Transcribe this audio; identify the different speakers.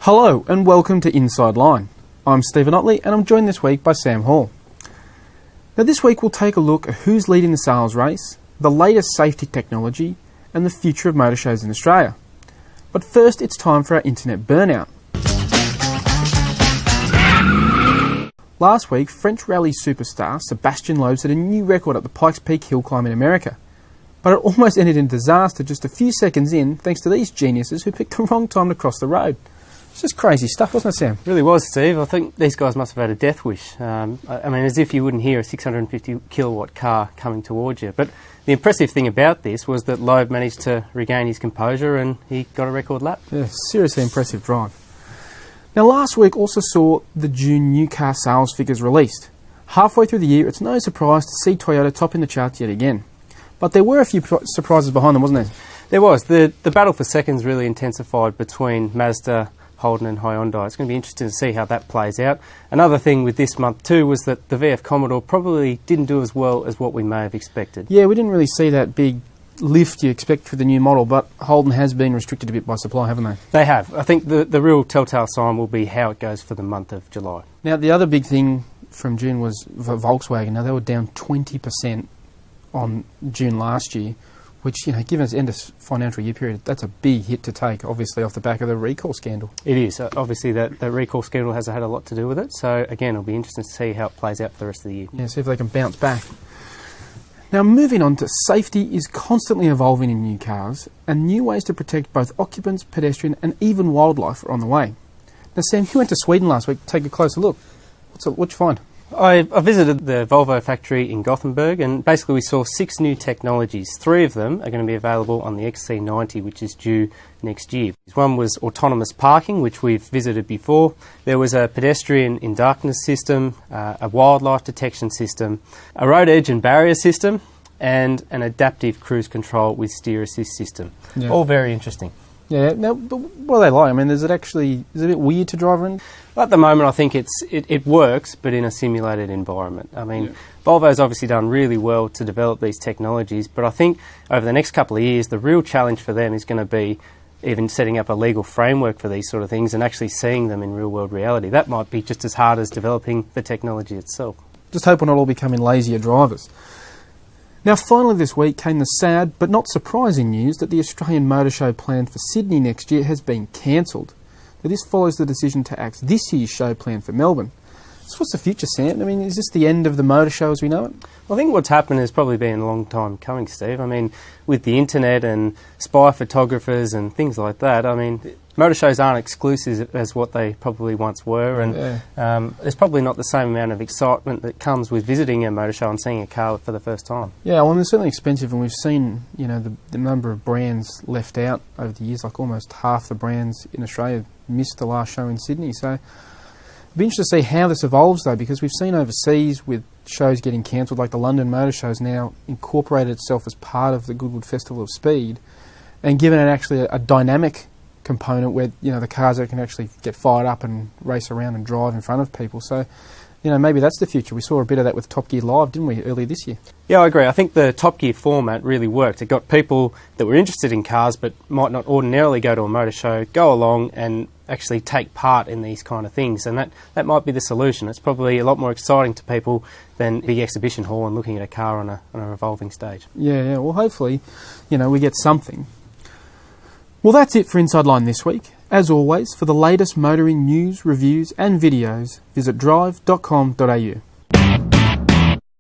Speaker 1: Hello and welcome to Inside Line. I'm Stephen Otley and I'm joined this week by Sam Hall. Now this week we'll take a look at who's leading the sales race, the latest safety technology and the future of motor shows in Australia. But first it's time for our internet burnout. Last week French rally superstar Sébastien Loeb set a new record at the Pikes Peak hill climb in America. But it almost ended in disaster just a few seconds in thanks to these geniuses who picked the wrong time to cross the road. It's just crazy stuff, wasn't it, Sam?
Speaker 2: It really was, Steve. I think these guys must have had a death wish. I mean, as if you wouldn't hear a 650 kilowatt car coming towards you. But the impressive thing about this was that Loeb managed to regain his composure and he got a record lap.
Speaker 1: Yeah, seriously impressive drive. Now, last week also saw the June new car sales figures released. Halfway through the year, it's no surprise to see Toyota topping the charts yet again. But there were a few surprises behind them, wasn't there?
Speaker 2: There was. The battle for seconds really intensified between Mazda, Holden and Hyundai. It's going to be interesting to see how that plays out. Another thing with this month too was that the VF Commodore probably didn't do as well as what we may have expected.
Speaker 1: Yeah, we didn't really see that big lift you expect for the new model, but Holden has been restricted a bit by supply, haven't they?
Speaker 2: They have. I think the real telltale sign will be how it goes for the month of July.
Speaker 1: Now the other big thing from June was Volkswagen. Now they were down 20% on June last year, which, you know, given its end of financial year period, that's a big hit to take, obviously, off the back of the recall scandal.
Speaker 2: It is. Obviously, the recall scandal has had a lot to do with it. So, again, it'll be interesting to see how it plays out for the rest of the year.
Speaker 1: Yeah, see if they can bounce back. Now, moving on to safety is constantly evolving in new cars, and new ways to protect both occupants, pedestrian, and even wildlife are on the way. Now, Sam, you went to Sweden last week to take a closer look. What'd you find?
Speaker 2: I visited the Volvo factory in Gothenburg and basically we saw 6 new technologies. 3 of them are going to be available on the XC90, which is due next year. One was autonomous parking, which we've visited before. There was a pedestrian in darkness system, a wildlife detection system, a road edge and barrier system, and an adaptive cruise control with steer assist system. Yeah. All very interesting.
Speaker 1: Yeah, now, but what are they like? I mean, is it a bit weird to drive around?
Speaker 2: At the moment, I think it works, but in a simulated environment. I mean, Volvo's obviously done really well to develop these technologies, but I think over the next couple of years, the real challenge for them is going to be even setting up a legal framework for these sort of things and actually seeing them in real-world reality. That might be just as hard as developing the technology itself.
Speaker 1: Just hope we're not all becoming lazier drivers. Now, finally this week came the sad but not surprising news that the Australian Motor Show planned for Sydney next year has been cancelled. Now, this follows the decision to axe this year's show planned for Melbourne. So what's the future, Sam? I mean, is this the end of the motor show as we know it?
Speaker 2: Well, I think what's happened has probably been a long time coming, Steve. I mean, with the internet and spy photographers and things like that, I mean, motor shows aren't exclusive as what they probably once were, and there's probably not the same amount of excitement that comes with visiting a motor show and seeing a car for the first time. Yeah,
Speaker 1: well, it's certainly expensive, and we've seen, you know, the number of brands left out over the years. Like almost half the brands in Australia missed the last show in Sydney. So it'll be interesting to see how this evolves, though, because we've seen overseas with shows getting cancelled, like the London Motor Show's now incorporated itself as part of the Goodwood Festival of Speed, and given it actually a dynamic component where, you know, the cars that can actually get fired up and race around and drive in front of people. So, you know, maybe that's the future. We saw a bit of that with Top Gear Live, didn't we, earlier this year?
Speaker 2: Yeah, I agree. I think the Top Gear format really worked. It got people that were interested in cars but might not ordinarily go to a motor show, go along and actually take part in these kind of things, and that might be the solution. It's probably a lot more exciting to people than the exhibition hall and looking at a car on a revolving stage.
Speaker 1: Yeah, well, hopefully, you know, we get something. Well, that's it for Inside Line this week. As always, for the latest motoring news, reviews and videos, visit drive.com.au.